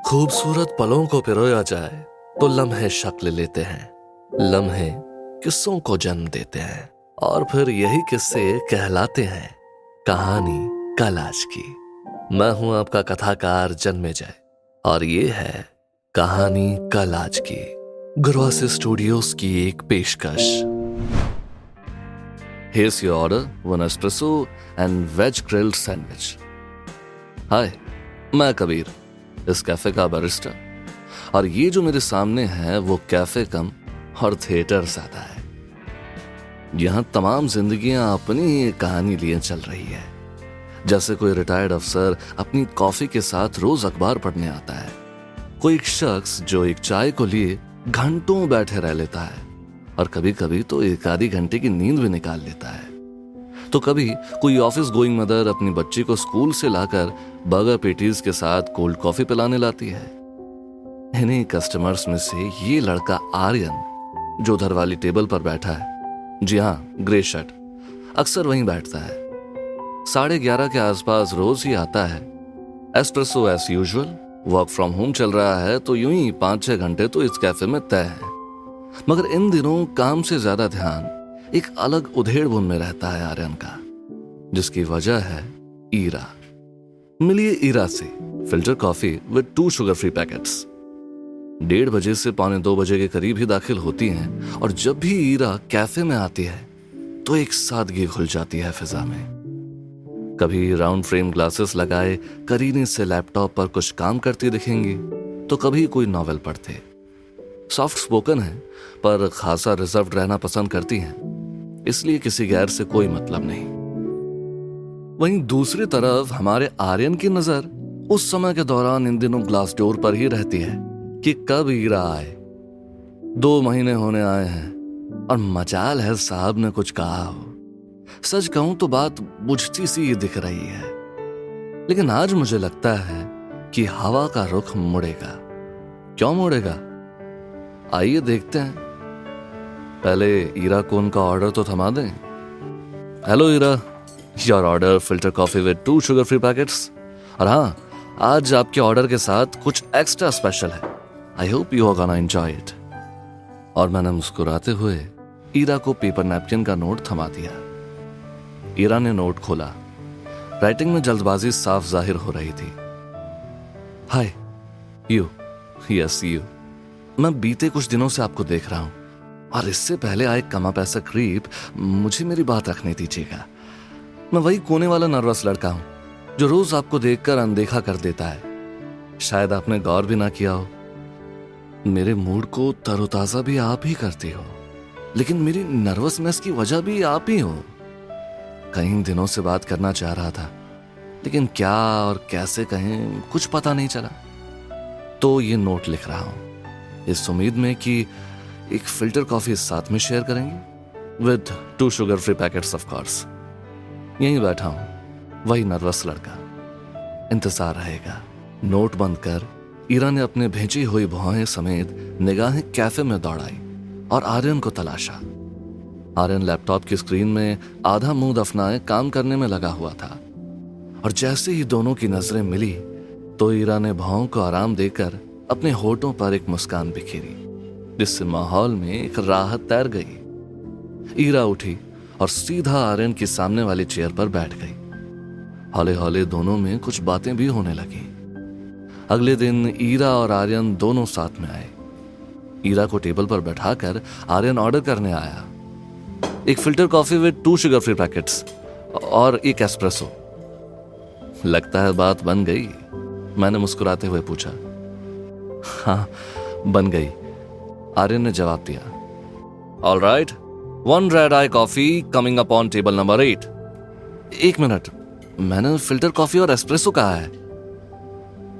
खूबसूरत पलों को पिरोया जाए तो लम्हे शक्ल लेते हैं, लम्हे किस्सों को जन्म देते हैं और फिर यही किस्से कहलाते हैं कहानी कल आज की। मैं हूं आपका कथाकार जन्मेजय और ये है कहानी कल आज की, गुरवासी स्टूडियोज की एक पेशकश। Here's your order, one espresso and veg grilled sandwich. हाय, मैं कबीर, इस कैफे का बैरिस्टा, और ये जो मेरे सामने है वो कैफे कम और थिएटर ज्यादा है। यहाँ तमाम जिंदगियां अपनी ही कहानी लिए चल रही है। जैसे कोई रिटायर्ड अफसर अपनी कॉफी के साथ रोज अखबार पढ़ने आता है, कोई एक शख्स जो एक चाय को लिए घंटों बैठे रह लेता है और कभी कभी तो एक आधी घंटे की नींद भी निकाल लेता है, तो कभी कोई ऑफिस गोइंग मदर अपनी बच्ची को स्कूल से लाकर बर्गर पेटीज के साथ कोल्ड कॉफी पिलाने लाती है। इन्हीं कस्टमर्स में से ये लड़का आर्यन जो उधर वाली टेबल पर बैठा है, जी हाँ, ग्रे शर्ट, अक्सर वहीं बैठता है। 11:30 के आसपास रोज ही आता है। Espresso as usual, work from home चल रहा है तो यूं ही 5-6 घंटे तो इस कैफे में तय है। मगर इन दिनों काम से ज्यादा ध्यान एक अलग उधेड़-बुन में रहता है आर्यन का, जिसकी वजह है ईरा। मिलिए ईरा से filter coffee with 2 sugar free packets. 1:30 बजे से 1:45 बजे के करीब ही दाखिल होती हैं और जब भी ईरा कैफे में आती है तो एक सादगी घुल जाती है फिजा में। कभी राउंड फ्रेम ग्लासेस लगाए करीने से लैपटॉप पर कुछ काम करती दिखेंगी तो कभी कोई नॉवेल पढ़ते। सॉफ्ट स्पोकन है पर खासा रिजर्व रहना पसंद करती हैं, इसलिए किसी गैर से कोई मतलब नहीं। वहीं दूसरी तरफ हमारे आर्यन की नजर उस समय के दौरान इन दिनों ग्लास डोर पर ही रहती है कि कब ईरा आए। 2 महीने होने आए हैं और मजाल है साहब ने कुछ कहा हो। सच कहूं तो बात बुझती सी दिख रही है, लेकिन आज मुझे लगता है कि हवा का रुख मुड़ेगा। क्यों मुड़ेगा, आइए देखते हैं। पहले ईरा को उनका ऑर्डर तो थमा दें। Hello Ira, your order filter coffee with 2 sugar free packets. और हाँ, आज आपके ऑर्डर के साथ कुछ एक्स्ट्रा स्पेशल है। I hope you are gonna enjoy it. और मैंने मुस्कुराते हुए ईरा को पेपर नैपकिन का नोट थमा दिया। ईरा ने नोट खोला। राइटिंग में जल्दबाजी साफ जाहिर हो रही थी। हाय, यू, यस यू। मैं बीते कुछ दिनों से आपको देख रहा हूं और इससे पहले आए कमा पैसा क्रीप, मुझे मेरी बात रखने दीजिएगा। मैं वही कोने वाला नर्वस लड़का हूं जो रोज आपको देखकर अनदेखा कर देता है। शायद आपने गौर भी ना किया हो, मेरे मूड को तरोताजा भी आप ही करती हो, लेकिन मेरी नर्वसनेस की वजह भी आप ही हो। कई दिनों से बात करना चाह रहा था, लेकिन क्या और कैसे कहें कुछ पता नहीं चला। तो ये नोट लिख रहा हूं इस उम्मीद में कि एक फिल्टर कॉफी साथ में शेयर करेंगे with 2 sugar free packets of course. यहीं बैठा हूं, वही नर्वस लड़का, इंतजार रहेगा। नोट बंद कर ईरा ने अपने भेजी हुई भौहें समेत निगाहें कैफे में दौड़ाई और आर्यन को तलाशा। आर्यन लैपटॉप की स्क्रीन में आधा मुंह दफनाए काम करने में लगा हुआ था, और जैसे ही दोनों की नजरें मिली तो ईरा ने भौं को आराम देकर अपने होठों पर एक मुस्कान बिखेरी, जिससे माहौल में एक राहत तैर गई। ईरा उठी और सीधा आर्यन की सामने वाली चेयर पर बैठ गई। हौले हौले दोनों में कुछ बातें भी होने लगी। अगले दिन ईरा और आर्यन दोनों साथ में आए। ईरा को टेबल पर बैठाकर आर्यन ऑर्डर करने आया, एक filter coffee with 2 sugar free packets और एक एस्प्रेसो। लगता है बात बन गई, मैंने मुस्कुराते हुए पूछा। हाँ, बन गई, आर्यन ने जवाब दिया। All right, 1 red I coffee coming up on table number 8। 1 minute, मैंने फिल्टर कॉफी और एस्प्रेसो कहा है।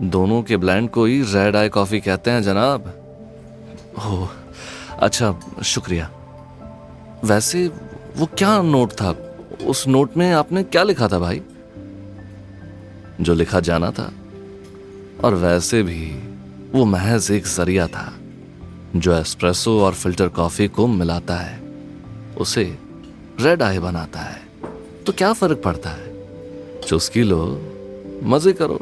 दोनों के ब्लेंड को ही रेड आई कॉफी कहते हैं जनाब। ओह अच्छा, शुक्रिया। वैसे वो क्या नोट था, उस नोट में आपने क्या लिखा था भाई? जो लिखा जाना था, और वैसे भी वो महज एक जरिया था जो एस्प्रेसो और फिल्टर कॉफी को मिलाता है, उसे रेड आई बनाता है। तो क्या फर्क पड़ता है? चुस्की लो, मजे करो।